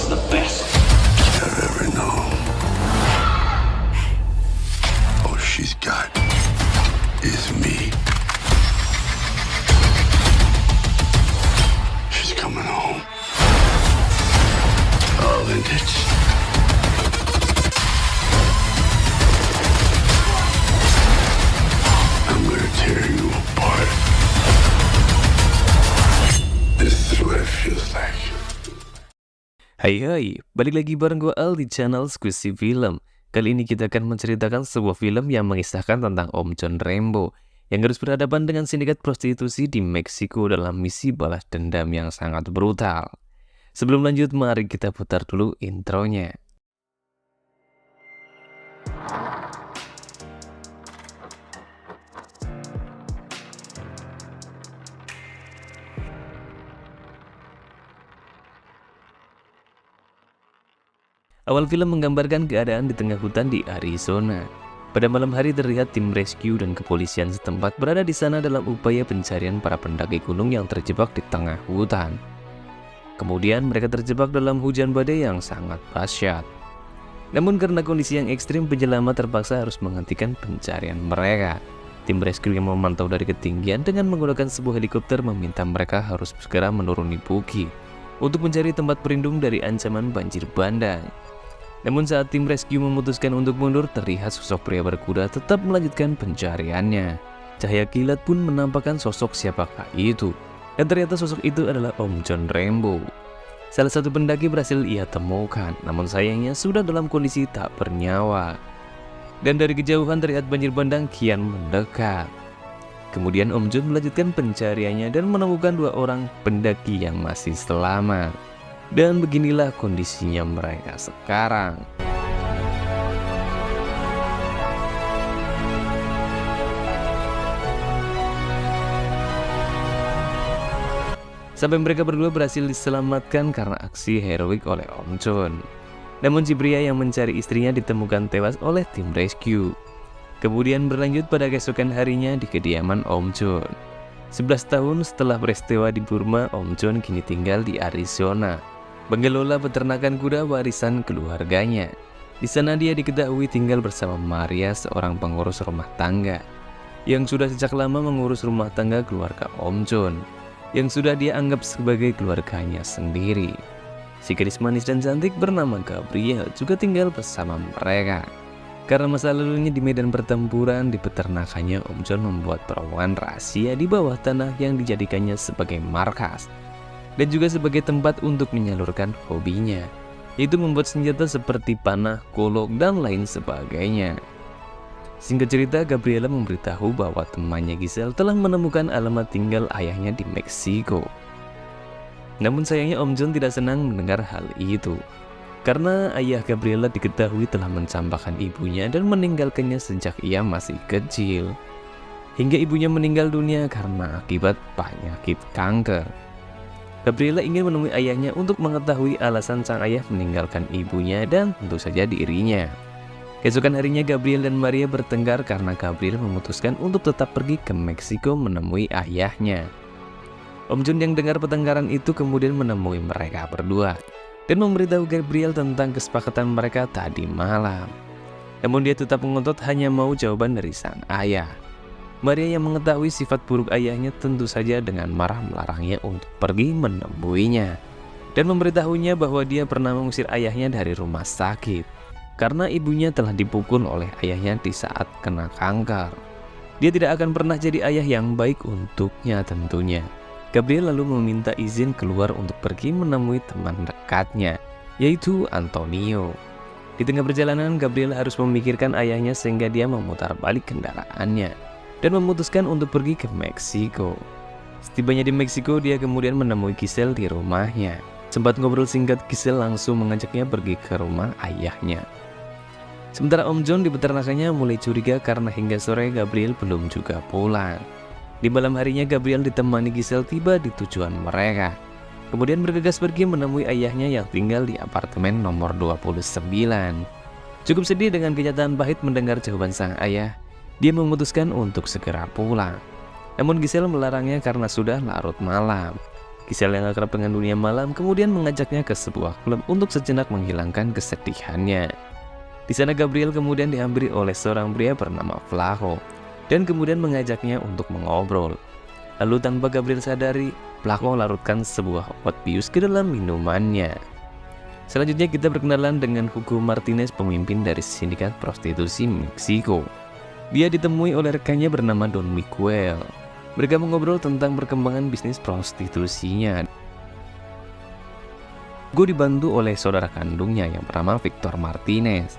was the best I've ever known. All she's got is me. She's coming home. I'll end it. I'm gonna tear you apart. This is what it feels like. Hai, balik lagi bareng gue Al di channel Squishy Film. Kali ini kita akan menceritakan sebuah film yang mengisahkan tentang Om John Rambo yang harus berhadapan dengan sindikat prostitusi di Meksiko dalam misi balas dendam yang sangat brutal. Sebelum lanjut, mari kita putar dulu intronya. Awal film menggambarkan keadaan di tengah hutan di Arizona. Pada malam hari terlihat tim rescue dan kepolisian setempat berada di sana dalam upaya pencarian para pendaki gunung yang terjebak di tengah hutan. Kemudian mereka terjebak dalam hujan badai yang sangat dahsyat. Namun karena kondisi yang ekstrim, penyelamat terpaksa harus menghentikan pencarian mereka. Tim rescue yang memantau dari ketinggian dengan menggunakan sebuah helikopter meminta mereka harus segera menuruni bukit untuk mencari tempat berlindung dari ancaman banjir bandang. Namun saat tim rescue memutuskan untuk mundur, terlihat sosok pria berkuda tetap melanjutkan pencariannya. Cahaya kilat pun menampakkan sosok siapakah itu. Dan ternyata sosok itu adalah Om John Rambo. Salah satu pendaki berhasil ia temukan, namun sayangnya sudah dalam kondisi tak bernyawa. Dan dari kejauhan terlihat banjir bandang kian mendekat. Kemudian Om John melanjutkan pencariannya dan menemukan 2 orang pendaki yang masih selamat. Dan beginilah kondisinya mereka sekarang. Sampai mereka berdua berhasil diselamatkan karena aksi heroik oleh Om John. Namun si pria yang mencari istrinya ditemukan tewas oleh tim rescue. Kemudian berlanjut pada keesokan harinya di kediaman Om John. 11 tahun setelah peristiwa di Burma, Om John kini tinggal di Arizona, mengelola peternakan kuda warisan keluarganya. Di sana dia diketahui tinggal bersama Maria, seorang pengurus rumah tangga yang sudah sejak lama mengurus rumah tangga keluarga Om John, yang sudah dia anggap sebagai keluarganya sendiri. Si gadis manis dan cantik bernama Gabriel juga tinggal bersama mereka. Karena masa lalunya di medan pertempuran di peternakannya, Om John membuat terowongan rahasia di bawah tanah yang dijadikannya sebagai markas dan juga sebagai tempat untuk menyalurkan hobinya, yaitu membuat senjata seperti panah, golok, dan lain sebagainya. Singkat cerita, Gabriela memberitahu bahwa temannya Giselle telah menemukan alamat tinggal ayahnya di Meksiko. Namun sayangnya Om John tidak senang mendengar hal itu, karena ayah Gabriela diketahui telah mencampakkan ibunya dan meninggalkannya sejak ia masih kecil, hingga ibunya meninggal dunia karena akibat penyakit kanker. Gabriela ingin menemui ayahnya untuk mengetahui alasan sang ayah meninggalkan ibunya dan tentu saja dirinya. Keesokan harinya Gabriel dan Maria bertengkar karena Gabriel memutuskan untuk tetap pergi ke Meksiko menemui ayahnya. Om John yang dengar pertengkaran itu kemudian menemui mereka berdua dan memberitahu Gabriel tentang kesepakatan mereka tadi malam. Namun dia tetap mengotot hanya mau jawaban dari sang ayah. Maria yang mengetahui sifat buruk ayahnya tentu saja dengan marah melarangnya untuk pergi menemuinya dan memberitahunya bahwa dia pernah mengusir ayahnya dari rumah sakit karena ibunya telah dipukul oleh ayahnya di saat kena kanker. Dia tidak akan pernah jadi ayah yang baik untuknya tentunya. Gabriel lalu meminta izin keluar untuk pergi menemui teman dekatnya, yaitu Antonio. Di tengah perjalanan, Gabriel harus memikirkan ayahnya sehingga dia memutar balik kendaraannya dan memutuskan untuk pergi ke Meksiko. Setibanya di Meksiko, dia kemudian menemui Giselle di rumahnya. Sempat ngobrol singkat, Giselle langsung mengajaknya pergi ke rumah ayahnya. Sementara Om John di peternakannya mulai curiga karena hingga sore Gabriel belum juga pulang. Di malam harinya, Gabriel ditemani Giselle tiba di tujuan mereka. Kemudian bergegas pergi menemui ayahnya yang tinggal di apartemen nomor 29. Cukup sedih dengan kenyataan pahit mendengar jawaban sang ayah, dia memutuskan untuk segera pulang. Namun Giselle melarangnya karena sudah larut malam. Giselle yang akrab dengan dunia malam kemudian mengajaknya ke sebuah klub untuk sejenak menghilangkan kesedihannya. Di sana Gabriel kemudian dihampiri oleh seorang pria bernama Flaco dan kemudian mengajaknya untuk mengobrol. Lalu tanpa Gabriel sadari, Flaco larutkan sebuah obat bius ke dalam minumannya. Selanjutnya kita berkenalan dengan Hugo Martinez, pemimpin dari sindikat prostitusi Meksiko. Dia ditemui oleh rekannya bernama Don Miguel. Mereka mengobrol tentang perkembangan bisnis prostitusinya. Hugo dibantu oleh saudara kandungnya yang bernama Victor Martinez.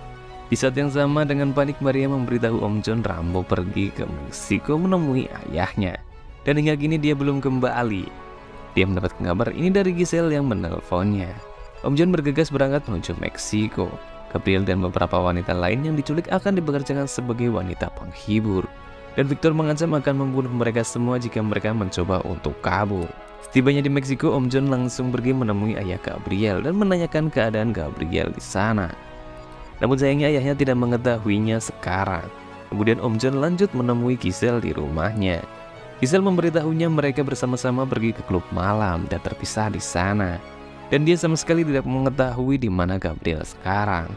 Di saat yang sama dengan panik, Maria memberitahu Om John Rambo pergi ke Meksiko menemui ayahnya. Dan hingga kini dia belum kembali. Dia mendapat kabar ini dari Giselle yang menelponnya. Om John bergegas berangkat menuju Meksiko. Gabriel dan beberapa wanita lain yang diculik akan dipekerjakan sebagai wanita penghibur. Dan Victor mengancam akan membunuh mereka semua jika mereka mencoba untuk kabur. Setibanya di Meksiko, Om John langsung pergi menemui ayah Gabriel dan menanyakan keadaan Gabriel di sana. Namun sayangnya ayahnya tidak mengetahuinya sekarang. Kemudian Om John lanjut menemui Giselle di rumahnya. Giselle memberitahunya mereka bersama-sama pergi ke klub malam dan terpisah di sana. Dan dia sama sekali tidak mengetahui di mana Gabriel sekarang.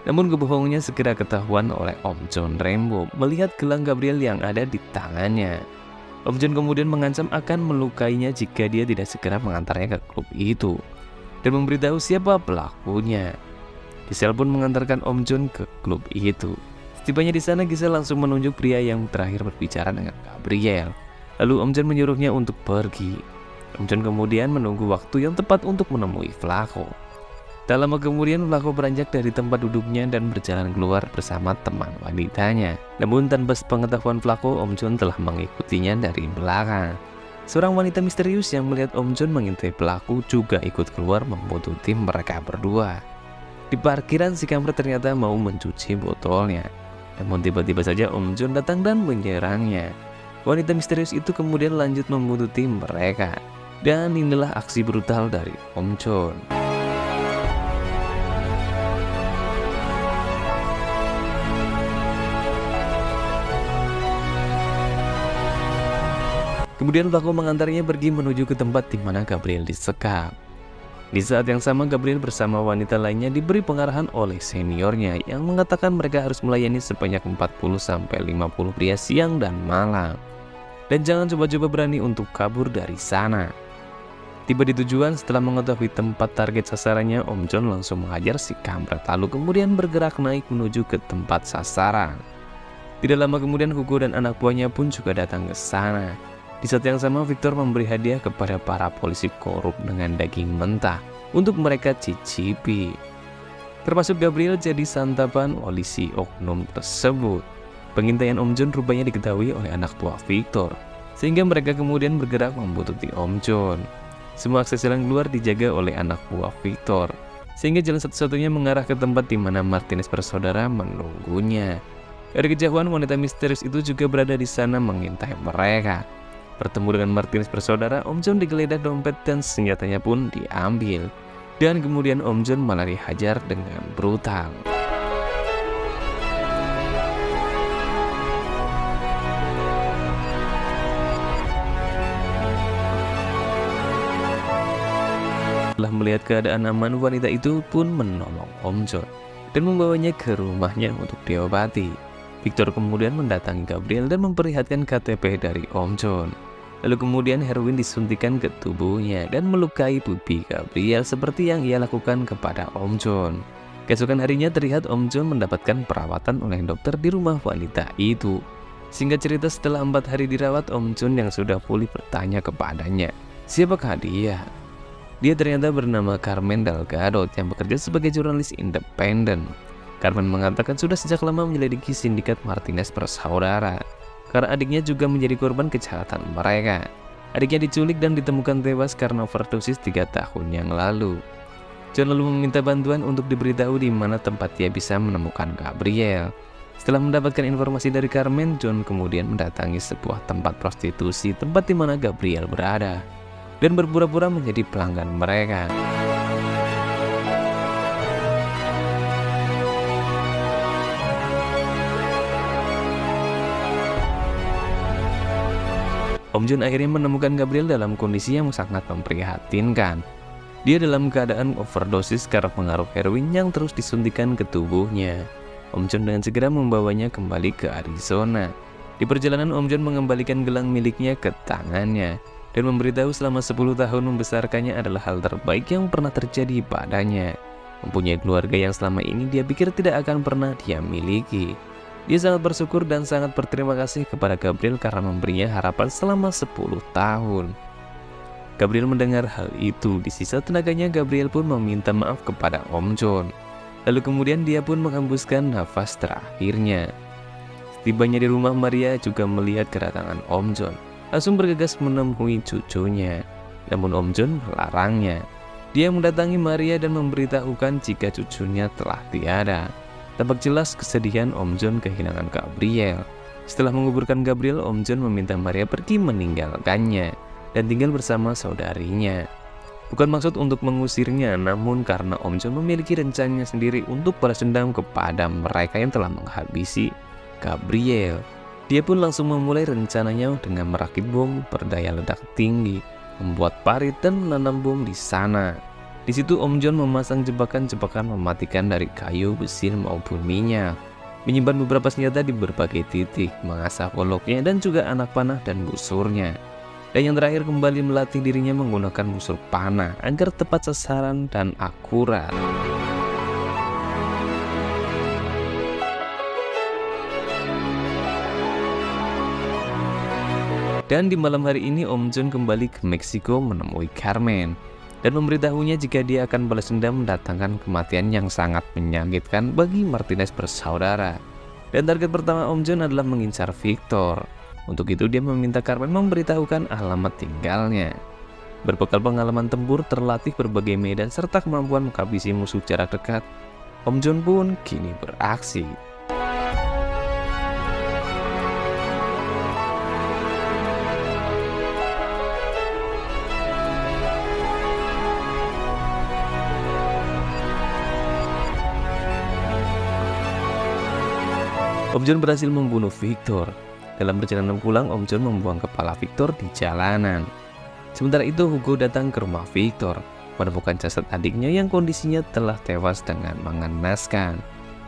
Namun kebohongannya segera ketahuan oleh Om John Rambo melihat gelang Gabriel yang ada di tangannya. Om John kemudian mengancam akan melukainya jika dia tidak segera mengantarnya ke klub itu dan memberitahu siapa pelakunya. Giselle pun mengantarkan Om John ke klub itu. Setibanya di sana, Giselle langsung menunjuk pria yang terakhir berbicara dengan Gabriel. Lalu Om John menyuruhnya untuk pergi. Om John kemudian menunggu waktu yang tepat untuk menemui Flaco. Tak lama kemudian Flaco beranjak dari tempat duduknya dan berjalan keluar bersama teman wanitanya. Namun tanpa sepengetahuan Flaco, Om John telah mengikutinya dari belakang. Seorang wanita misterius yang melihat Om John mengintai pelaku juga ikut keluar membuntuti mereka berdua. Di parkiran, si kampret ternyata mau mencuci botolnya. Namun tiba-tiba saja Om John datang dan menyerangnya. Wanita misterius itu kemudian lanjut membuntuti mereka. Dan inilah aksi brutal dari Om John. Kemudian Flaco mengantarnya pergi menuju ke tempat di mana Gabriel disekap. Di saat yang sama, Gabriel bersama wanita lainnya diberi pengarahan oleh seniornya yang mengatakan mereka harus melayani sebanyak 40-50 pria siang dan malam. Dan jangan coba-coba berani untuk kabur dari sana. Tiba di tujuan, setelah mengetahui tempat target sasarannya, Om John langsung menghajar si kampret lalu kemudian bergerak naik menuju ke tempat sasaran. Tidak lama kemudian Hugo dan anak buahnya pun juga datang ke sana. Di saat yang sama, Victor memberi hadiah kepada para polisi korup dengan daging mentah untuk mereka cicipi. Termasuk Gabriel jadi santapan oleh si oknum tersebut. Pengintaian Om John rupanya diketahui oleh anak buah Victor, sehingga mereka kemudian bergerak membuntuti Om John. Semua akses jalan keluar dijaga oleh anak buah Victor, sehingga jalan satu-satunya mengarah ke tempat di mana Martinez bersaudara menunggunya. Dari kejauhan, wanita misterius itu juga berada di sana mengintai mereka. Bertemu dengan Martinez bersaudara, Om John digeledah dompet dan senjatanya pun diambil. Dan kemudian Om John malah dihajar dengan brutal. Setelah melihat keadaan aman, wanita itu pun menolong Om John dan membawanya ke rumahnya untuk diobati. Victor kemudian mendatangi Gabriel dan memperlihatkan KTP dari Om John. Lalu kemudian heroin disuntikan ke tubuhnya dan melukai pipi Gabriel seperti yang ia lakukan kepada Om John. Keesokan harinya terlihat Om John mendapatkan perawatan oleh dokter di rumah wanita itu. Singkat cerita, setelah 4 hari dirawat, Om John yang sudah pulih bertanya kepadanya, siapakah dia? Dia ternyata bernama Carmen Delgado yang bekerja sebagai jurnalis independen. Carmen mengatakan sudah sejak lama menyelidiki sindikat Martinez bersaudara, karena adiknya juga menjadi korban kejahatan mereka. Adiknya diculik dan ditemukan tewas karena overdosis 3 tahun yang lalu. John lalu meminta bantuan untuk diberitahu di mana tempat dia bisa menemukan Gabriel. Setelah mendapatkan informasi dari Carmen, John kemudian mendatangi sebuah tempat prostitusi tempat di mana Gabriel berada dan berpura-pura menjadi pelanggan mereka. Om Jun akhirnya menemukan Gabriel dalam kondisi yang sangat memprihatinkan. Dia dalam keadaan overdosis karena pengaruh heroin yang terus disuntikan ke tubuhnya. Om Jun dengan segera membawanya kembali ke Arizona. Di perjalanan Om Jun mengembalikan gelang miliknya ke tangannya dan memberitahu selama 10 tahun membesarkannya adalah hal terbaik yang pernah terjadi padanya. Mempunyai keluarga yang selama ini dia pikir tidak akan pernah dia miliki. Dia sangat bersyukur dan sangat berterima kasih kepada Gabriel karena memberinya harapan selama 10 tahun. Gabriel mendengar hal itu. Di sisa tenaganya Gabriel pun meminta maaf kepada Om Jun. Lalu kemudian dia pun menghembuskan nafas terakhirnya. Tibanya di rumah, Maria juga melihat kedatangan Om Jun. Langsung bergegas menemui cucunya. Namun Om Jun melarangnya. Dia mendatangi Maria dan memberitahukan jika cucunya telah tiada. Tampak jelas kesedihan Om Jun kehilangan Gabriel. Setelah menguburkan Gabriel, Om Jun meminta Maria pergi meninggalkannya dan tinggal bersama saudarinya. Bukan maksud untuk mengusirnya, namun karena Om Jun memiliki rencananya sendiri untuk balas dendam kepada mereka yang telah menghabisi Gabriel. Dia pun langsung memulai rencananya dengan merakit bom berdaya ledak tinggi, membuat parit dan menanam bom di sana. Di situ Om Jun memasang jebakan-jebakan mematikan dari kayu, besi maupun minyak, menyimpan beberapa senjata di berbagai titik, mengasah goloknya dan juga anak panah dan busurnya. Dan yang terakhir kembali melatih dirinya menggunakan busur panah agar tepat sasaran dan akurat. Dan di malam hari ini Om Jun kembali ke Meksiko menemui Carmen dan memberitahunya jika dia akan balas dendam mendatangkan kematian yang sangat menyakitkan bagi Martinez bersaudara. Dan target pertama Om Jun adalah mengincar Victor. Untuk itu dia meminta Carmen memberitahukan alamat tinggalnya. Berbekal pengalaman tempur, terlatih berbagai medan, serta kemampuan menghabisi musuh jarak dekat, Om Jun pun kini beraksi. Om Jun berhasil membunuh Victor. Dalam perjalanan pulang, Om Jun membuang kepala Victor di jalanan. Sementara itu, Hugo datang ke rumah Victor, menemukan jasad adiknya yang kondisinya telah tewas dengan mengenaskan.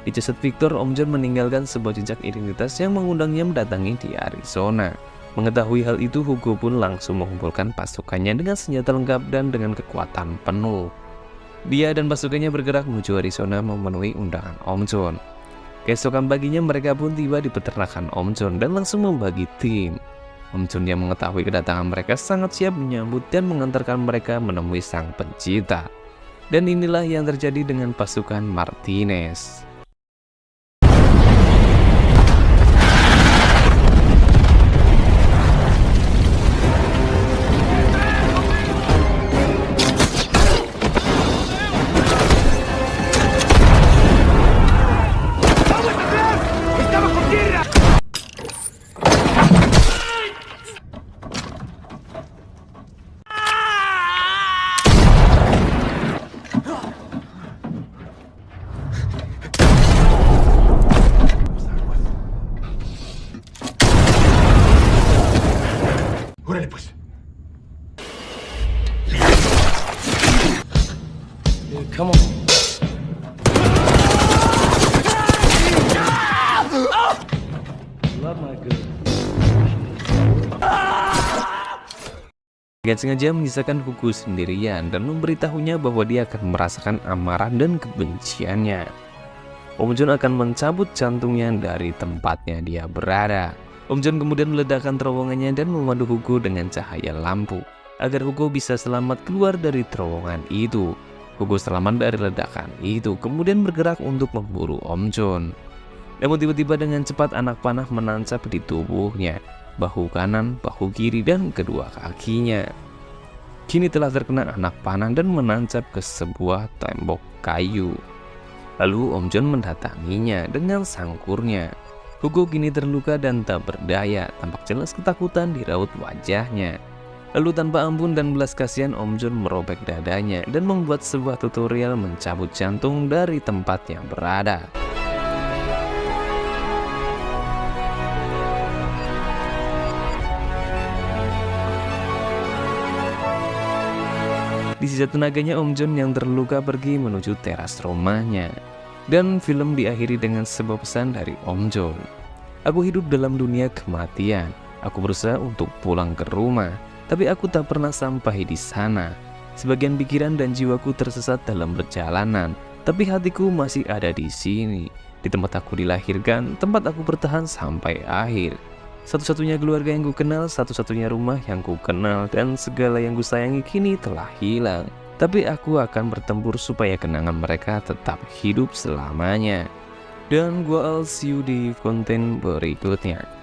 Di jasad Victor, Om Jun meninggalkan sebuah jejak identitas yang mengundangnya mendatangi di Arizona. Mengetahui hal itu, Hugo pun langsung mengumpulkan pasukannya dengan senjata lengkap dan dengan kekuatan penuh. Dia dan pasukannya bergerak menuju Arizona memenuhi undangan Om Jun. Keesokan paginya mereka pun tiba di peternakan Om Jun dan langsung membagi tim. Om Jun yang mengetahui kedatangan mereka sangat siap menyambut dan mengantarkan mereka menemui sang pencipta. Dan inilah yang terjadi dengan pasukan Martinez. Órale pues. Come on. Love my good. Dengan sengaja menyisakan Hugo sendirian dan memberitahunya bahwa dia akan merasakan amarah dan kebenciannya. Om Jun akan mencabut jantungnya dari tempatnya dia berada. Om Jun kemudian meledakkan terowongannya dan memandu Hugo dengan cahaya lampu agar Hugo bisa selamat keluar dari terowongan itu. Hugo selamat dari ledakan itu, kemudian bergerak untuk memburu Om Jun. Namun tiba-tiba dengan cepat anak panah menancap di tubuhnya, bahu kanan, bahu kiri, dan kedua kakinya. Kini telah terkena anak panah dan menancap ke sebuah tembok kayu. Lalu Om Jun mendatanginya dengan sangkurnya. Hugo kini terluka dan tak berdaya, tampak jelas ketakutan di raut wajahnya. Lalu tanpa ampun dan belas kasihan Om Jun merobek dadanya dan membuat sebuah tutorial mencabut jantung dari tempat yang berada. Di sisa tenaganya Om John yang terluka pergi menuju teras rumahnya. Dan film diakhiri dengan sebuah pesan dari Om John. Aku hidup dalam dunia kematian. Aku berusaha untuk pulang ke rumah, tapi aku tak pernah sampai di sana. Sebagian pikiran dan jiwaku tersesat dalam perjalanan, tapi hatiku masih ada di sini. Di tempat aku dilahirkan, tempat aku bertahan sampai akhir. Satu-satunya keluarga yang ku kenal, satu-satunya rumah yang ku kenal, dan segala yang ku sayangi kini telah hilang. Tapi aku akan bertempur supaya kenangan mereka tetap hidup selamanya. Dan gua see you di konten berikutnya.